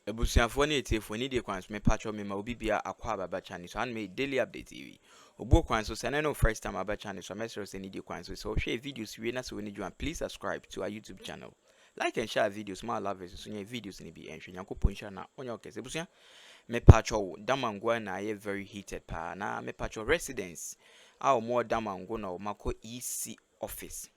Ebusuafo na etiefoɔ ni de kwan so me patcho me ma obi bia akwa ababa channel so an me daily update TV. Obo kwan so sene no first time ababa channel so mesero se ni de kwan so share videos we na so ni join please subscribe to our YouTube channel. Like and share videos my lovers so nya videos ni bi enhwe Nyankopɔn hia na onye okese ebusua me patcho Damango na ye very heated pa na me patcho residents our more Damango na mako EC office.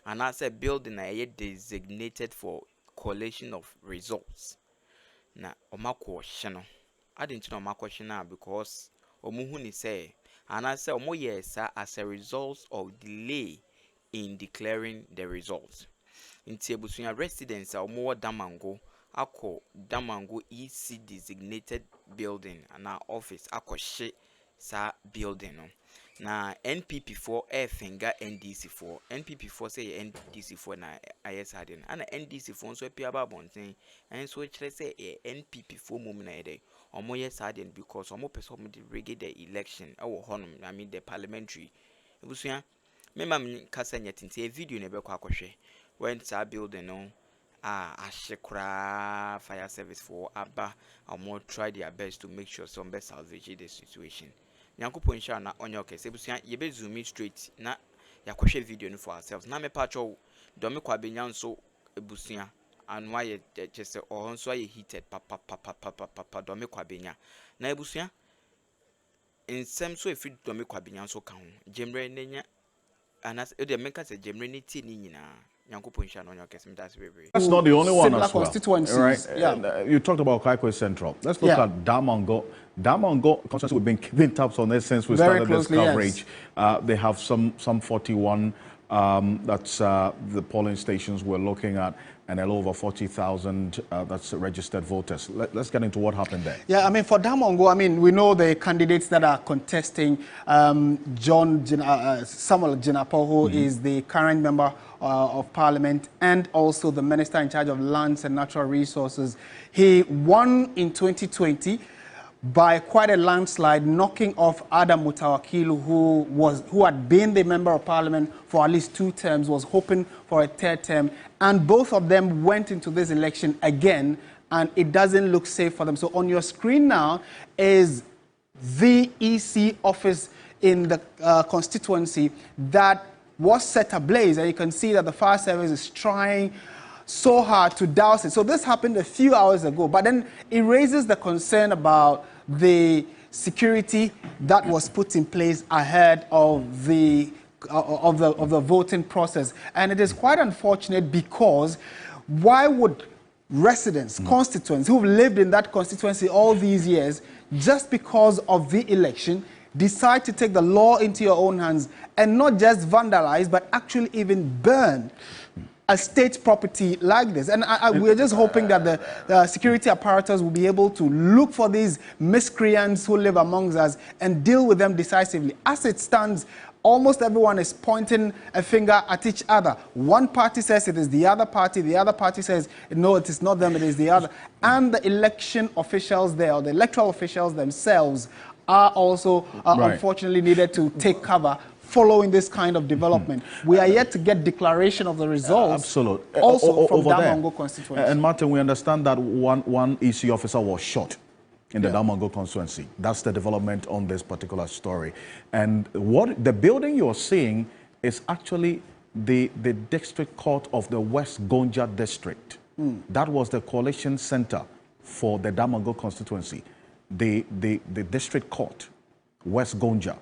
And as a building na ye designated for collation of results. Na omako hye I didn't know omako hye because omuhu ni say and I say omo yes as a result of delay in declaring the results. Inti ebusunya residents omo Damango ako Damango EC designated building and our office ako hye sa building no. Na NPP4 finger NDC4 NPP4 say NDC4 na IS and NDC4 so pia ba bonten and so kire say NPP4 mum na ede omo yes harden because omo person mo rig the election ewo honum I mean the parliamentary ebusuya me mam kasa nyatinte video na be kwa akohwe when sa building no ashekra fire service for aba omo try their best to make sure some best salvage the situation. Nyankopɔn hia na onye okese ebusuan ye be zoom in straight na yakohwe video no for ourselves na me patcho do me kwa benya nso ebusuan anwa ye chese o nso aye heated papa do me kwa benya na ebusuan ensem so efi do me kwa benya nso ka ho jemre nenya anas e de menka se jemre ne tie ni nyina. That's not the only one as well, right? Yeah. You talked about Likee Central. Let's look at Damango. Damango constantly we've been keeping tabs on this since we started this coverage. Yes. They have some 41. That's the polling stations we're looking at, and a little over 40,000 that's registered voters. Let's get into what happened there. Yeah, I mean, for Damango, I mean, we know the candidates that are contesting. Samuel Jinapo, who is the current member of Parliament and also the Minister in charge of Lands and Natural Resources. He won in 2020 by quite a landslide, knocking off Adam Mutawakilu, who had been the Member of Parliament for at least 2 terms, was hoping for a 3rd term, and both of them went into this election again, and it doesn't look safe for them. So on your screen now is the EC office in the constituency that was set ablaze, and you can see that the fire service is trying so hard to douse it. So this happened a few hours ago, but then it raises the concern about the security that was put in place ahead of the voting process. And it is quite unfortunate because why would residents, constituents who've lived in that constituency all these years, just because of the election, decide to take the law into your own hands and not just vandalize, but actually even burn a state property like this? And we're just hoping that the security apparatus will be able to look for these miscreants who live amongst us and deal with them decisively. As it stands, almost everyone is pointing a finger at each other. One party says it is the other party says, no, it is not them, it is the other. And the election officials there, or the electoral officials themselves, are also unfortunately needed to take cover following this kind of development. We are yet to get declaration of the results. Absolutely. Also from Damango constituency. And Martin, we understand that one EC officer was shot in the Damango constituency. That's the development on this particular story. And what the building you're seeing is actually the district court of the West Gonja district. That was the coalition center for the Damango constituency. The district court, West Gonja.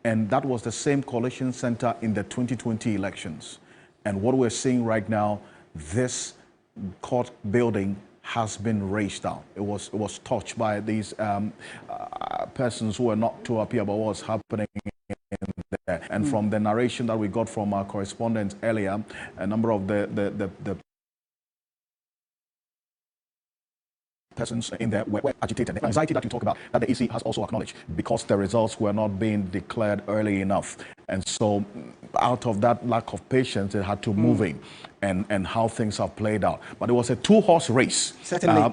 And that was the same coalition center in the 2020 elections. And what we're seeing right now, this court building has been razed down. It was touched by these persons who were not too happy about what's happening in there. And from the narration that we got from our correspondent earlier, a number of the persons in there were agitated. The anxiety that you talk about, that the EC has also acknowledged, because the results were not being declared early enough. And so out of that lack of patience, it had to move in and how things have played out. But it was a 2-horse race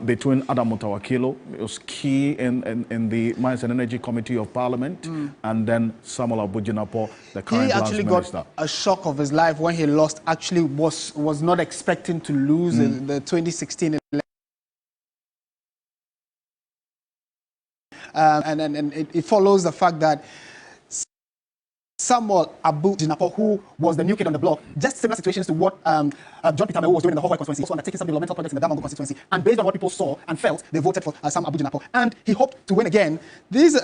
between Adam Mutawakilu, it was key in the Mines and Energy Committee of Parliament, and then Samuel Jinapo, the current Lands Minister. He actually got a shock of his life when he lost. Actually was not expecting to lose in the 2016 election. and it follows the fact that Samuel Abu Jinapor, who was the new kid on the block, just similar situations to what John Peter Mewu was doing in the Ǎṋgဃાy constituency, also undertaking some developmental projects in the Ďāmangō constituency. And based on what people saw and felt, they voted for Sam Abu Jinapor. And he hoped to win again. This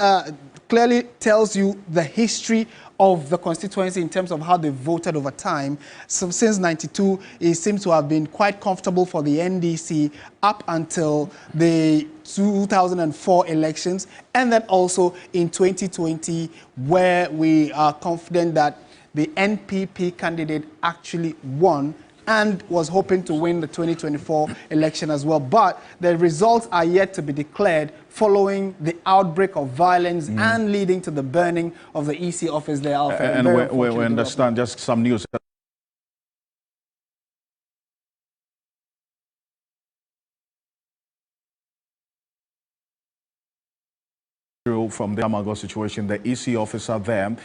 clearly tells you the history of the constituency in terms of how they voted over time. So since '92, it seems to have been quite comfortable for the NDC up until the 2004 elections, and then also in 2020, where we are confident that the NPP candidate actually won and was hoping to win the 2024 election as well. But the results are yet to be declared following the outbreak of violence and leading to the burning of the EC office there. And we understand just some news. From the Ǎṋgဃાy situation, the EC officer there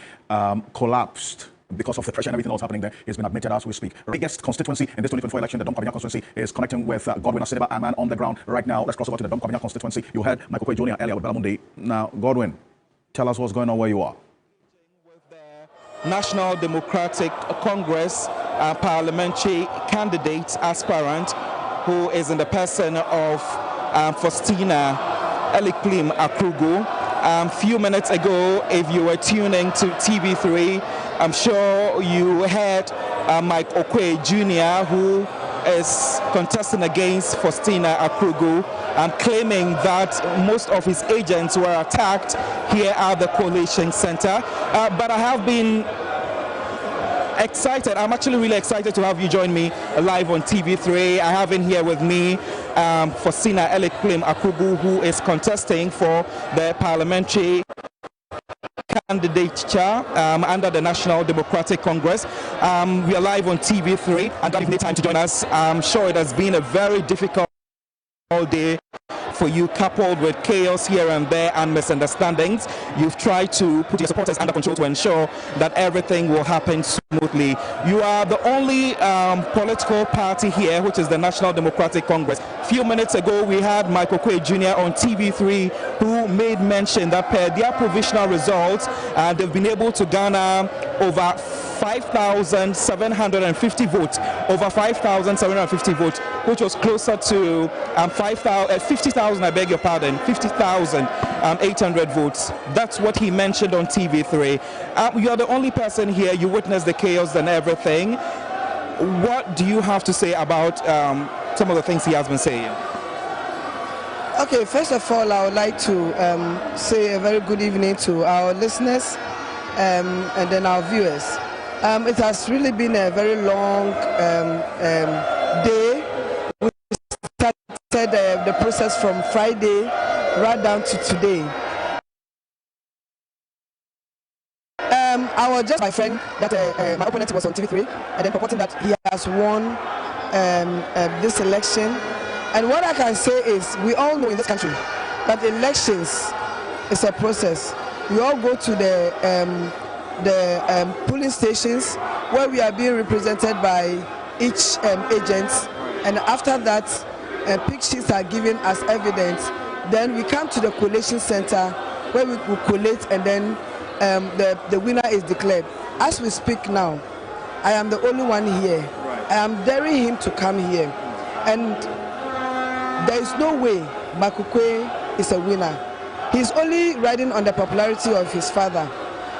collapsed because of the pressure and everything else happening there. He's been admitted as we speak. Biggest constituency in this 2024 election, the Ǎṋgဃાy constituency, is connecting with Godwin Asideba, a man on the ground right now. Let's cross over to the Ǎṋgဃાy constituency. You heard Michael Kwei Jr. earlier with Belamundi. Now, Godwin, tell us what's going on where you are. With the National Democratic Congress parliamentary candidate aspirant, who is in the person of Faustina Eliklim Akrugu. Few minutes ago, if you were tuning to TV3, I'm sure you heard Mike Okwe Jr., who is contesting against Faustina Akrugu, claiming that most of his agents were attacked here at the Coalition Center. But I have been excited. I'm actually really excited to have you join me live on TV3. I have in here with me Faustina Eliklim Akrugu, who is contesting for the parliamentary candidature under the National Democratic Congress. We are live on TV3, and glad you've made time to join us. I'm sure it has been a very difficult day for you, coupled with chaos here and there and misunderstandings. You've tried to put your supporters under control to ensure that everything will happen smoothly. You are the only political party here, which is the National Democratic Congress. A few minutes ago, we had Michael Kwei Jr. on TV3, who made mention that per their provisional results, they've been able to garner over 5,750 votes, over 5,750 votes, which was closer to 50,000, I beg your pardon, 50,800 votes. That's what he mentioned on TV3. You are the only person here, you witnessed the chaos and everything. What do you have to say about some of the things he has been saying? Okay, first of all, I would like to say a very good evening to our listeners and then our viewers. It has really been a very long day. We started the process from Friday right down to today. I was just my friend that my opponent was on TV3 and then purporting that he has won this election. And what I can say is, we all know in this country that elections is a process. We all go to the polling stations where we are being represented by each agent, and after that pig sheets are given as evidence. Then we come to the collation center where we will collate, and then the winner is declared. As we speak now, I am the only one here. I am daring him to come here, and there is no way Makukwe is a winner. He's only riding on the popularity of his father.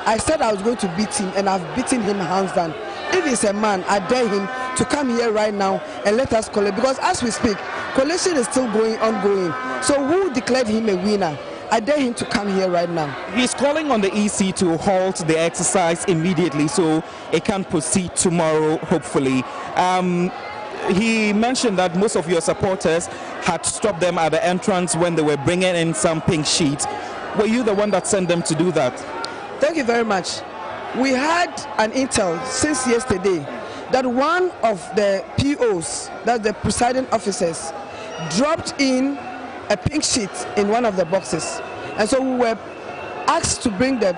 I said I was going to beat him, and I've beaten him hands down. If he's a man, I dare him to come here right now and let us collect, because as we speak, collation is still ongoing. So who declared him a winner? I dare him to come here right now. He's calling on the EC to halt the exercise immediately so it can proceed tomorrow, hopefully. He mentioned that most of your supporters had stopped them at the entrance when they were bringing in some pink sheets. Were you the one that sent them to do that? Thank you very much. We had an intel since yesterday that one of the POs, that's the presiding officers, dropped in a pink sheet in one of the boxes. And so we were asked to bring the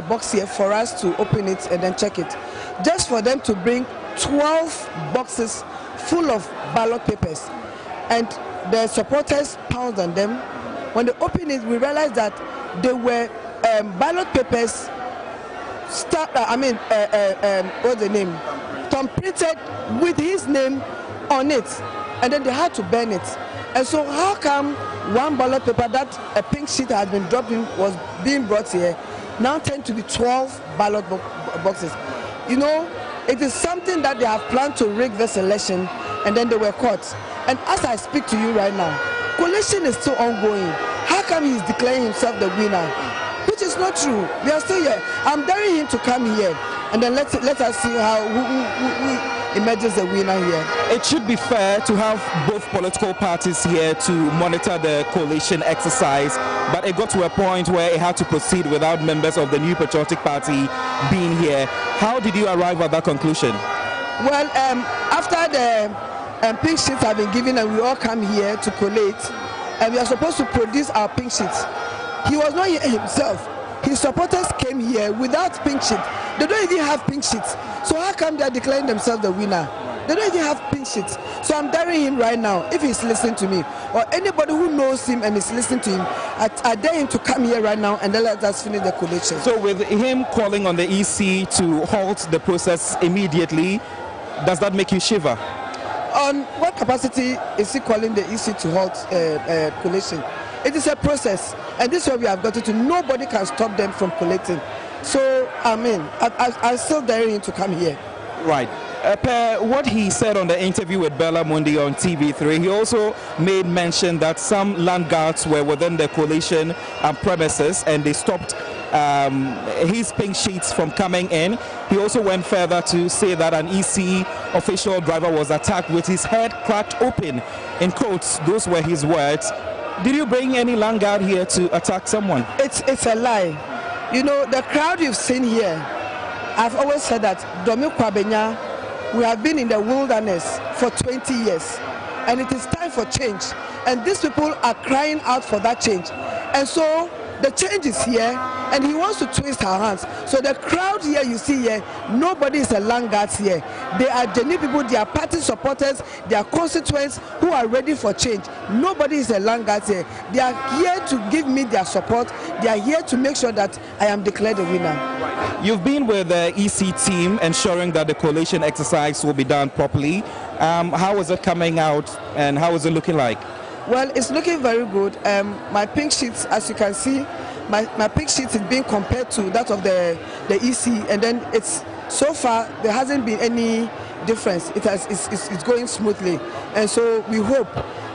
box here for us to open it and then check it. Just for them to bring 12 boxes full of ballot papers. And the supporters pounced on them. When they opened it, we realized that there were ballot papers, what's the name? Printed with his name on it, and then they had to burn it. And so how come one ballot paper that a pink sheet had been dropped in was being brought here now tend to be 12 ballot boxes? You know, it is something that they have planned to rig this election, and then they were caught. And as I speak to you right now, collation is still ongoing. How come he's declaring himself the winner? Which is not true. We are still here. I'm daring him to come here, and then let us see how who emerges the winner here. It should be fair to have both political parties here to monitor the coalition exercise, but it got to a point where it had to proceed without members of the New Patriotic Party being here. How did you arrive at that conclusion? Well, after the pink sheets have been given and we all come here to collate, and we are supposed to produce our pink sheets. He was not here himself. His supporters came here without pink sheet. They don't even have pink sheets. So how come they are declaring themselves the winner? They don't even have pink sheets. So I'm daring him right now, if he's listening to me, or anybody who knows him and is listening to him, I dare him to come here right now and then let us finish the collation. So with him calling on the EC to halt the process immediately, does that make you shiver? On what capacity is he calling the EC to halt collation? It is a process, and this is what we have got to. Nobody can stop them from collecting. So, I mean, I still dare him to come here. Right. Per what he said on the interview with Bella Mundi on TV3, he also made mention that some land guards were within the coalition premises and they stopped his pink sheets from coming in. He also went further to say that an EC official driver was attacked with his head cracked open. In quotes, those were his words. Did you bring any land guard here to attack someone? It's a lie. You know, the crowd you've seen here, I've always said that Domi Kwabenya, we have been in the wilderness for 20 years, and it is time for change. And these people are crying out for that change. And so the change is here, and he wants to twist our hands. So the crowd here you see here, nobody is a land guard here. They are genuine people, they are party supporters, they are constituents who are ready for change. Nobody is a land guard here. They are here to give me their support. They are here to make sure that I am declared the winner. You've been with the EC team ensuring that the collation exercise will be done properly. How is it coming out and how is it looking like? Well, it's looking very good. My pink sheets, as you can see, my pink sheets is being compared to that of the EC, and then it's so far there hasn't been any difference. It's going smoothly, and so we hope,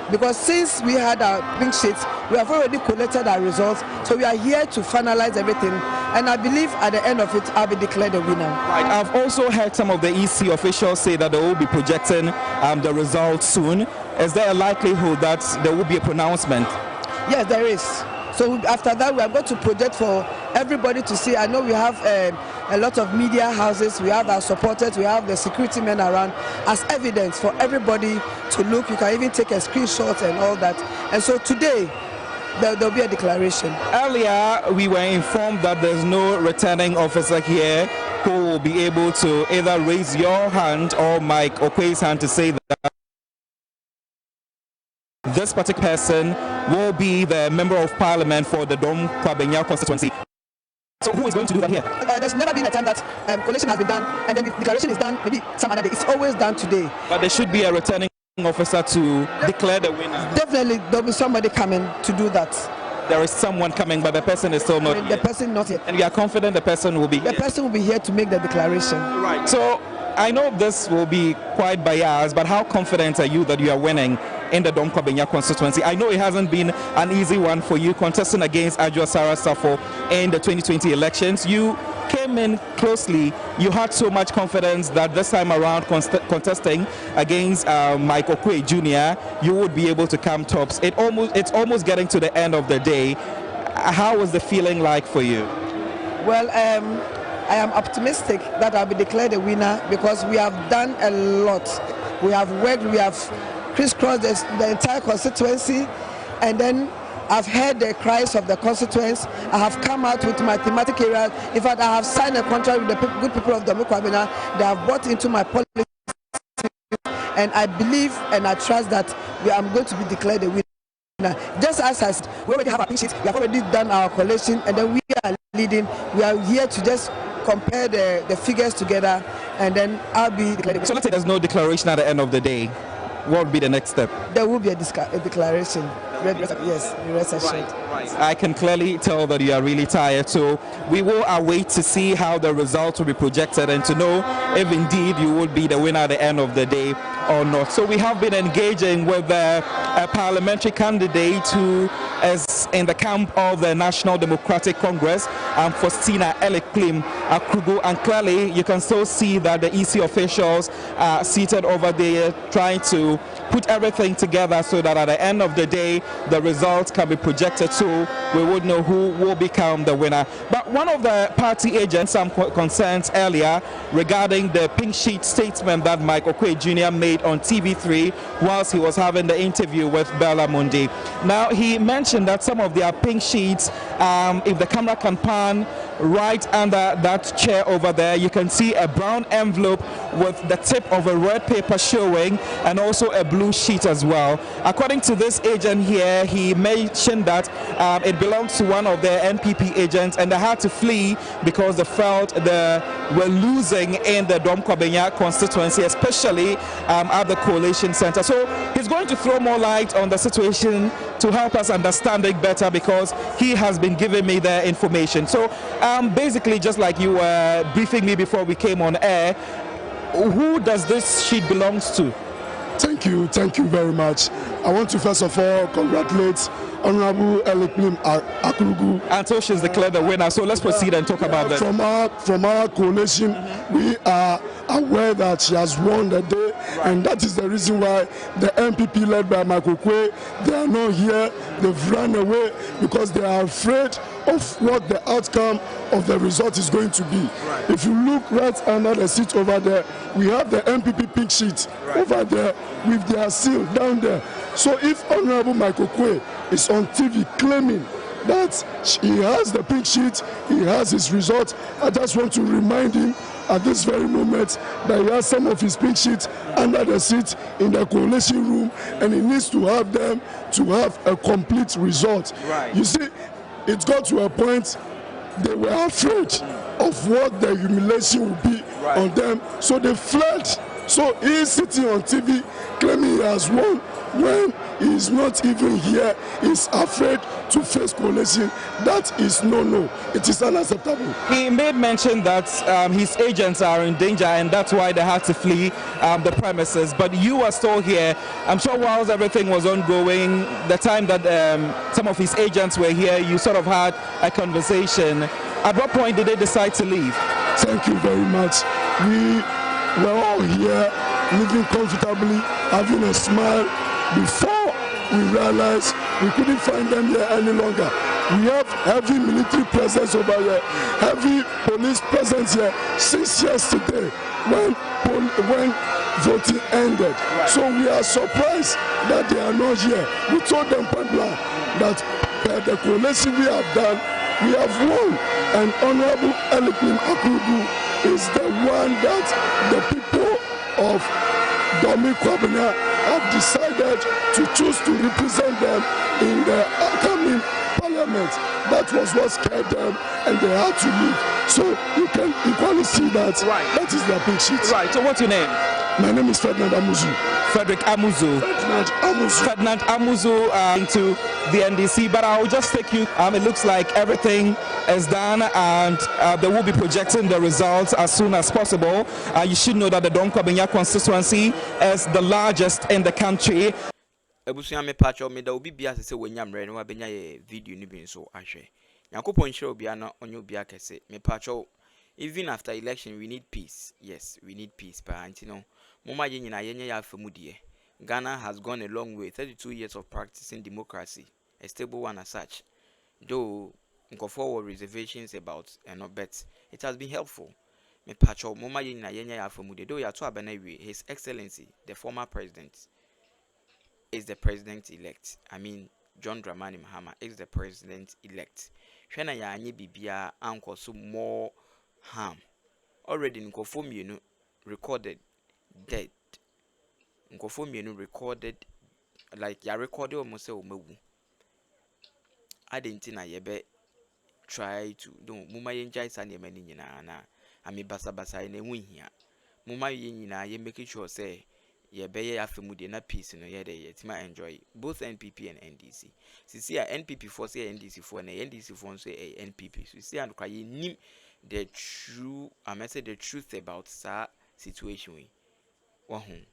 because since we had our pink sheets, we have already collected our results, so we are here to finalize everything, and I believe at the end of it I'll be declared a winner. Right. I've also heard some of the EC officials say that they will be projecting the results soon. Is there a likelihood that there will be a pronouncement? Yes, there is. So after that, we are going to project for everybody to see. I know we have a lot of media houses, we have our supporters, we have the security men around as evidence for everybody to look. You can even take a screenshot and all that. And so today, there'll be a declaration. Earlier, we were informed that there's no returning officer here who will be able to either raise your hand or Mike Okwe's hand to say that this particular person will be the member of parliament for the Dom Kwabenya constituency. So who is going to do that here? There's never been a time that collation has been done and then the declaration is done maybe some other day. It's always done today. But there should be a returning officer to declare the winner. Definitely there'll be somebody coming to do that. There is someone coming, but the person is still not here. The person not yet. And we are confident the person will be here. The person will be here to make the declaration. Right. So I know this will be quite biased, but how confident are you that you are winning in the Dom Kwabenya constituency? I know it hasn't been an easy one for you contesting against Adjoa Sarah Safo in the 2020 elections. You came in closely. You had so much confidence that this time around contesting against Mike Okwe Jr., you would be able to come tops. It's almost getting to the end of the day. How was the feeling like for you? Well, I am optimistic that I'll be declared a winner because we have done a lot. We have worked, we have crisscrossed the entire constituency, and then I've heard the cries of the constituents. I have come out with my thematic areas. In fact, I have signed a contract with the good people of Domi Kwabenya. They have bought into my policy, and I believe and I trust that I'm going to be declared a winner. Just as we already have our pink sheet, we have already done our collation, and then we are leading. We are here to just compare the figures together, and then I'll be declaring. So let's say there's no declaration at the end of the day. What would be the next step? There will be a declaration. Yes, rest assured. I can clearly tell that you are really tired, so we will await to see how the results will be projected and to know if indeed you will be the winner at the end of the day or not. So we have been engaging with a parliamentary candidate who is in the camp of the National Democratic Congress, Faustina Eleklim Akrugu, and clearly you can still see that the EC officials are seated over there trying to put everything together so that at the end of the day the results can be projected so we would know who will become the winner. But one of the party agents some concerns earlier regarding the pink sheet statement that Mike Okoye Jr. made on TV3 whilst he was having the interview with Bella Mundi. Now he mentioned that some of their pink sheets, if the camera can pan right under that chair over there, you can see a brown envelope with the tip of a red paper showing and also a blue sheet as well. According to this agent here, he mentioned that it belongs to one of the NPP agents and they had to flee because they felt they were losing in the Dom Kwabenya constituency, especially at the coalition center. So he's going to throw more light on the situation to help us understand it better because he has been giving me the information. So basically, just like you were briefing me before we came on air, who does this sheet belongs to? Thank you very much. I want to first of all congratulate Honorable Eleklim Akrugu. And so she's declared the winner, so let's proceed and talk about that. From our coalition, we are aware that she has won the day, and that is the reason why the MPP led by Mike Okoye, they are not here, they've run away because they are afraid of what the outcome of the result is going to be. If you look right under the seat over there, we have the MPP pink sheet over there with their seal down there. So if Honorable Mike Okoye is on TV claiming that he has the pink sheet, he has his result, I just want to remind him at this very moment that he has some of his pink sheets under the seat in the coalition room, and he needs to have them to have a complete result. You see, it got to a point they were afraid of what the humiliation would be on them, so they fled. So he is sitting on TV claiming he has won when he is not even here. He is afraid to face coalition. That is no. It is unacceptable. He made mention that his agents are in danger and that's why they had to flee the premises. But you are still here. I'm sure whilst everything was ongoing, the time that some of his agents were here, you sort of had a conversation. At what point did they decide to leave? Thank you very much. We were all here, living comfortably, having a smile, before we realized we couldn't find them here any longer. We have heavy military presence over here, heavy police presence here since yesterday when voting ended. So we are surprised that they are not here. We told them point blank that the coalition we have done, we have won, and Honorable Eleklim Akrugu is the one that the people of Dom Kwabenya have decided to choose to represent them in the upcoming parliament. That was what scared them, and they had to leave. So you can equally see that that is their pink sheet. Right. So what's your name? My name is Ferdinand Amuzu. Frederick Amuzu. Ferdinand Amuzu into the NDC, but I'll just take you. It looks like everything is done and they will be projecting the results as soon as possible. You should know that the Dom Kwabenya constituency is the largest in the country. Ebusuya me pacho me da obi bia se wonya mre no abenya ye video ni bi nso ahwe. Yakopon hire obi ana onyo obi akese. Me pacho, even after election we need peace. Yes, we need peace, but antino moma ye nyina yenye ya afamudie. Ghana has gone a long way, 32 years of practicing democracy, a stable one as such. Though forward reservations about and not bet, it has been helpful. Me pacho moma ye nyina yenye ya afamudie. Though ya to abenewi, His Excellency, the former president, is the president-elect. I mean, John Dramani Mahama is the president-elect. Shana ya anye bibia anko so more harm. Already nkofo mienu recorded dead. Nkofo mienu recorded like ya recorded almost say omewu. adentina yebe try to don't muma yenjai sa nneɛma ni nyinaa na ami basa na enwu hia muma ye nyinaa ye make sure say yebe ye afemude na peace no ye de ye tima enjoy both NPP and NDC sisi a NPP for say NDC for na NDC for say NPP sisi and kwa ye nim the true I must say the truth about sa situation we wahun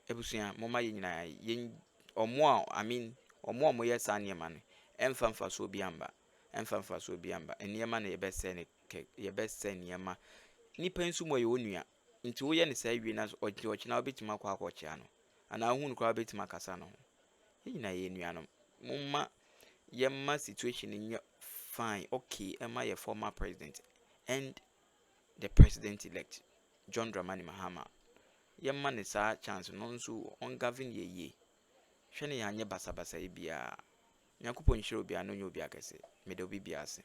ebusuya muma ye nyinaa ye omo I mean omo ye sa nneɛma no emfa so biamba emfa so biamba enema na yebese ne yebese nneema nipa nsu mo ye onua nti wo ye ne sai wi na ochina obetima akwa no ana hu nkwa obetima kasa no yina ye nua no mumma yemma situation nye fine okay ema ye former president and the president elect John Dramani Mahama yemma ne sa chance no nso on govern ye hwene ya nye basa bia Nyankopɔn nhyira obi ano nye obi akese mede obi bia ase